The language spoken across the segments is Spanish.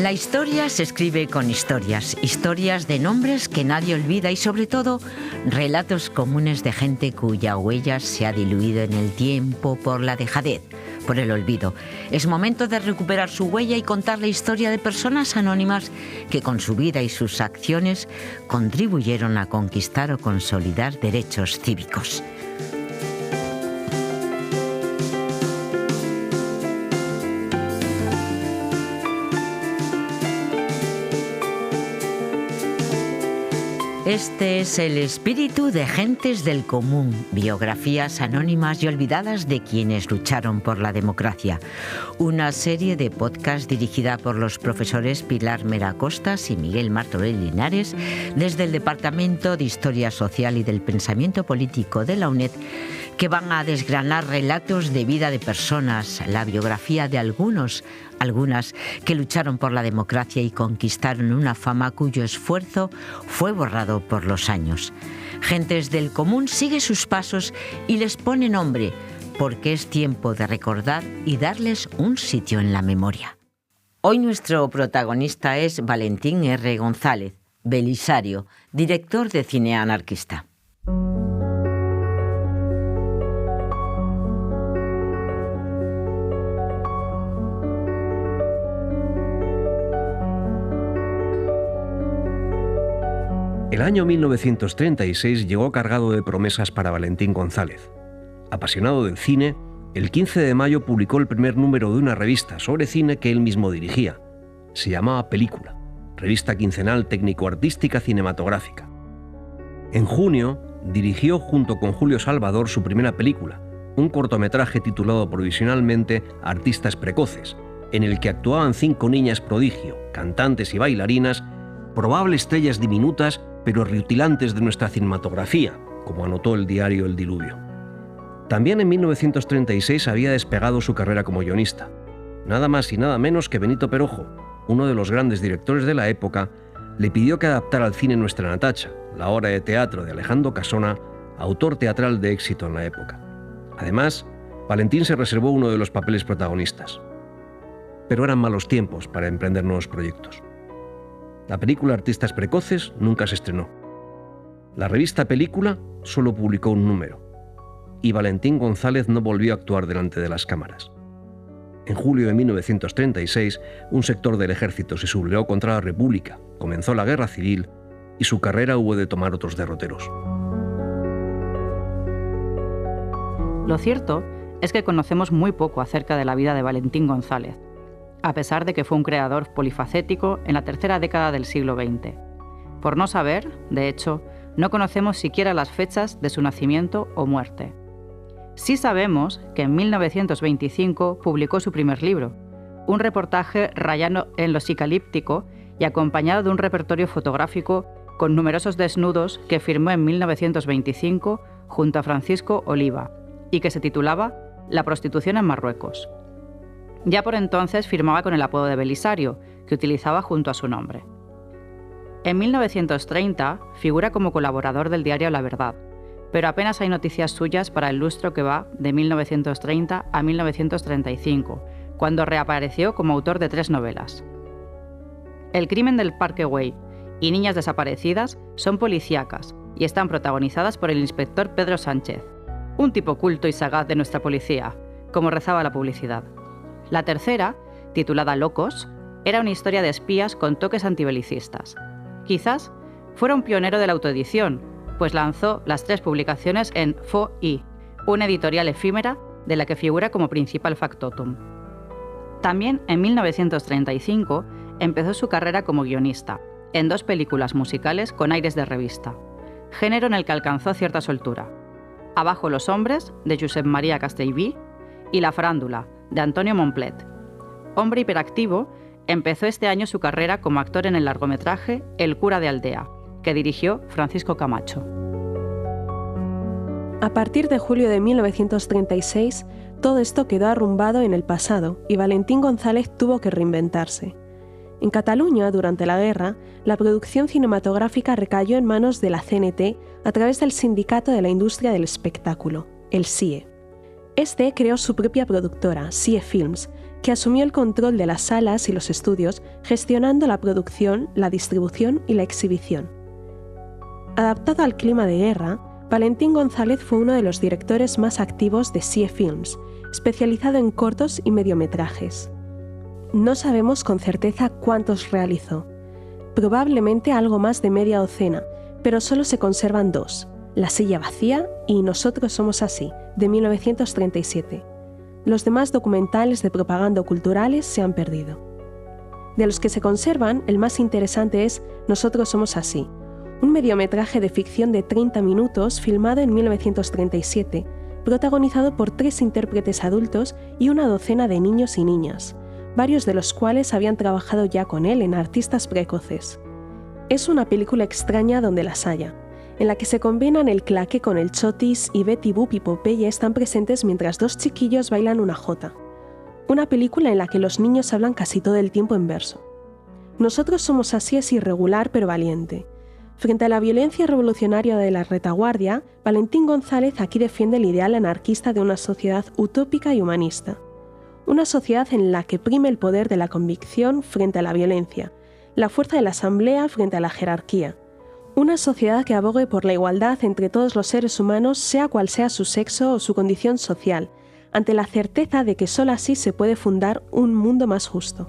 La historia se escribe con historias, historias de nombres que nadie olvida y sobre todo relatos comunes de gente cuya huella se ha diluido en el tiempo por la dejadez, por el olvido. Es momento de recuperar su huella y contar la historia de personas anónimas que con su vida y sus acciones contribuyeron a conquistar o consolidar derechos cívicos. Este es el espíritu de Gentes del Común, biografías anónimas y olvidadas de quienes lucharon por la democracia. Una serie de podcast dirigida por los profesores Pilar Mera Costas y Miguel Martorell Linares desde el Departamento de Historia Social y del Pensamiento Político de la UNED, que van a desgranar relatos de vida de personas, la biografía de algunas que lucharon por la democracia y conquistaron una fama cuyo esfuerzo fue borrado por los años. Gentes del Común sigue sus pasos y les pone nombre, porque es tiempo de recordar y darles un sitio en la memoria. Hoy nuestro protagonista es Valentín R. González, Belisario, director de cine anarquista. El año 1936 llegó cargado de promesas para Valentín González. Apasionado del cine, el 15 de mayo publicó el primer número de una revista sobre cine que él mismo dirigía. Se llamaba Película, revista quincenal técnico-artística cinematográfica. En junio, dirigió junto con Julio Salvador su primera película, un cortometraje titulado provisionalmente Artistas Precoces, en el que actuaban 5 niñas prodigio, cantantes y bailarinas, probables estrellas diminutas pero rutilantes de nuestra cinematografía, como anotó el diario El Diluvio. También en 1936 había despegado su carrera como guionista. Nada más y nada menos que Benito Perojo, uno de los grandes directores de la época, le pidió que adaptara al cine Nuestra Natacha, la obra de teatro de Alejandro Casona, autor teatral de éxito en la época. Además, Valentín se reservó uno de los papeles protagonistas. Pero eran malos tiempos para emprender nuevos proyectos. La película Artistas Precoces nunca se estrenó. La revista Película solo publicó un número. Y Valentín González no volvió a actuar delante de las cámaras. En julio de 1936, un sector del ejército se sublevó contra la República, comenzó la Guerra Civil y su carrera hubo de tomar otros derroteros. Lo cierto es que conocemos muy poco acerca de la vida de Valentín González, a pesar de que fue un creador polifacético en la tercera década del siglo XX. Por no saber, de hecho, no conocemos siquiera las fechas de su nacimiento o muerte. Sí sabemos que en 1925 publicó su primer libro, un reportaje rayano en lo psicalíptico y acompañado de un repertorio fotográfico con numerosos desnudos que firmó en 1925 junto a Francisco Oliva y que se titulaba La prostitución en Marruecos. Ya por entonces firmaba con el apodo de Belisario, que utilizaba junto a su nombre. En 1930 figura como colaborador del diario La Verdad, pero apenas hay noticias suyas para el lustro que va de 1930 a 1935, cuando reapareció como autor de 3 novelas. El crimen del Parque Güell y Niñas desaparecidas son policíacas y están protagonizadas por el inspector Pedro Sánchez, un tipo culto y sagaz de nuestra policía, como rezaba la publicidad. La tercera, titulada Locos, era una historia de espías con toques antibelicistas. Quizás fuera un pionero de la autoedición, pues lanzó las 3 publicaciones en Fo-I, una editorial efímera de la que figura como principal factotum. También en 1935 empezó su carrera como guionista, en 2 películas musicales con aires de revista, género en el que alcanzó cierta soltura: Abajo los hombres, de Josep María Castellví, y La farándula, de Antonio Montplet. Hombre hiperactivo, empezó este año su carrera como actor en el largometraje El cura de Aldea, que dirigió Francisco Camacho. A partir de julio de 1936, todo esto quedó arrumbado en el pasado y Valentín González tuvo que reinventarse. En Cataluña, durante la guerra, la producción cinematográfica recayó en manos de la CNT a través del Sindicato de la Industria del Espectáculo, el SIE. Este creó su propia productora, SIE Films, que asumió el control de las salas y los estudios, gestionando la producción, la distribución y la exhibición. Adaptado al clima de guerra, Valentín González fue uno de los directores más activos de Sie Films, especializado en cortos y mediometrajes. No sabemos con certeza cuántos realizó, probablemente algo más de media docena, pero solo se conservan 2, La silla vacía y Nosotros somos así, de 1937. Los demás documentales de propaganda culturales se han perdido. De los que se conservan, el más interesante es Nosotros somos así, un mediometraje de ficción de 30 minutos filmado en 1937, protagonizado por 3 intérpretes adultos y una docena de niños y niñas, varios de los cuales habían trabajado ya con él en Artistas precoces. Es una película extraña donde las haya, en la que se combinan el claqué con el chotis y Betty Boop y Popeye están presentes mientras 2 chiquillos bailan una jota. Una película en la que los niños hablan casi todo el tiempo en verso. Nosotros somos así es irregular pero valiente. Frente a la violencia revolucionaria de la retaguardia, Valentín González aquí defiende el ideal anarquista de una sociedad utópica y humanista. Una sociedad en la que prime el poder de la convicción frente a la violencia, la fuerza de la asamblea frente a la jerarquía. Una sociedad que abogue por la igualdad entre todos los seres humanos, sea cual sea su sexo o su condición social, ante la certeza de que solo así se puede fundar un mundo más justo.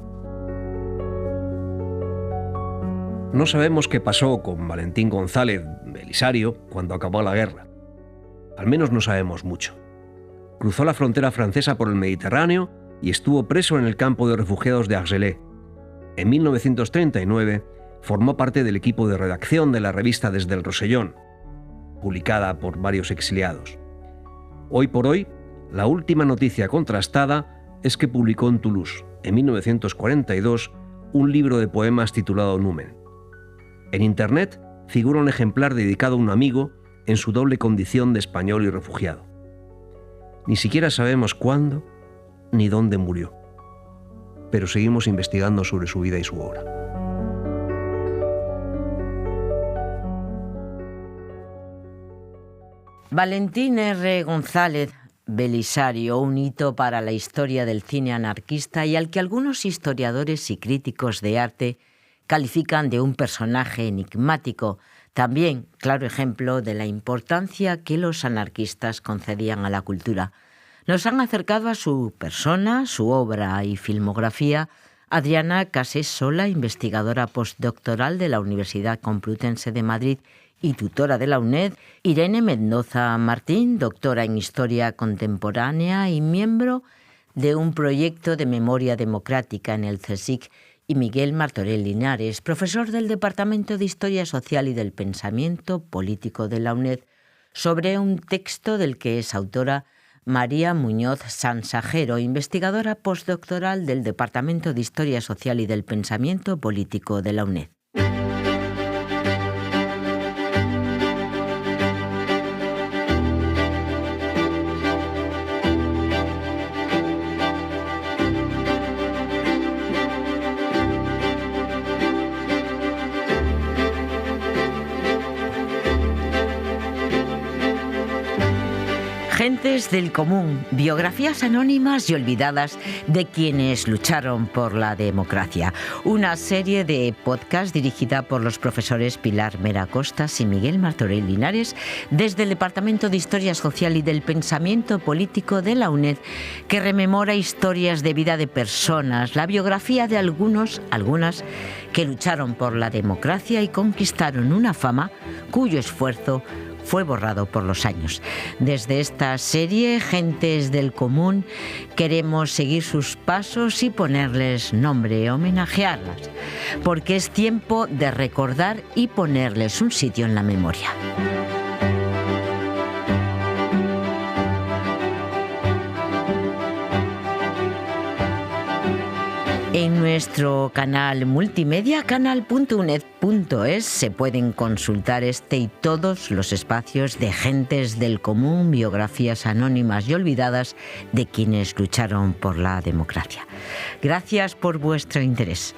No sabemos qué pasó con Valentín González Belisario cuando acabó la guerra. Al menos no sabemos mucho. Cruzó la frontera francesa por el Mediterráneo y estuvo preso en el campo de refugiados de Argelès. En 1939 formó parte del equipo de redacción de la revista Desde el Rosellón, publicada por varios exiliados. Hoy por hoy, la última noticia contrastada es que publicó en Toulouse, en 1942, un libro de poemas titulado Numen. En Internet figura un ejemplar dedicado a un amigo en su doble condición de español y refugiado. Ni siquiera sabemos cuándo ni dónde murió, pero seguimos investigando sobre su vida y su obra. Valentín R. González Belisario, un hito para la historia del cine anarquista y al que algunos historiadores y críticos de arte califican de un personaje enigmático, también claro ejemplo de la importancia que los anarquistas concedían a la cultura. Nos han acercado a su persona, su obra y filmografía Adriana Casés Sola, investigadora postdoctoral de la Universidad Complutense de Madrid y tutora de la UNED, Irene Mendoza Martín, doctora en Historia Contemporánea y miembro de un proyecto de memoria democrática en el CSIC, y Miguel Martorell Linares, profesor del Departamento de Historia Social y del Pensamiento Político de la UNED, sobre un texto del que es autora María Muñoz Sansajero, investigadora postdoctoral del Departamento de Historia Social y del Pensamiento Político de la UNED. Gentes del común, biografías anónimas y olvidadas de quienes lucharon por la democracia. Una serie de podcast dirigida por los profesores Pilar Mera Costas y Miguel Martorell Linares desde el Departamento de Historia Social y del Pensamiento Político de la UNED, que rememora historias de vida de personas, la biografía de algunas que lucharon por la democracia y conquistaron una fama cuyo esfuerzo fue borrado por los años. Desde esta serie, Gentes del Común, queremos seguir sus pasos y ponerles nombre, homenajearlas, porque es tiempo de recordar y ponerles un sitio en la memoria. En nuestro canal multimedia, canal.uned.es, se pueden consultar este y todos los espacios de Gentes del Común, biografías anónimas y olvidadas de quienes lucharon por la democracia. Gracias por vuestro interés.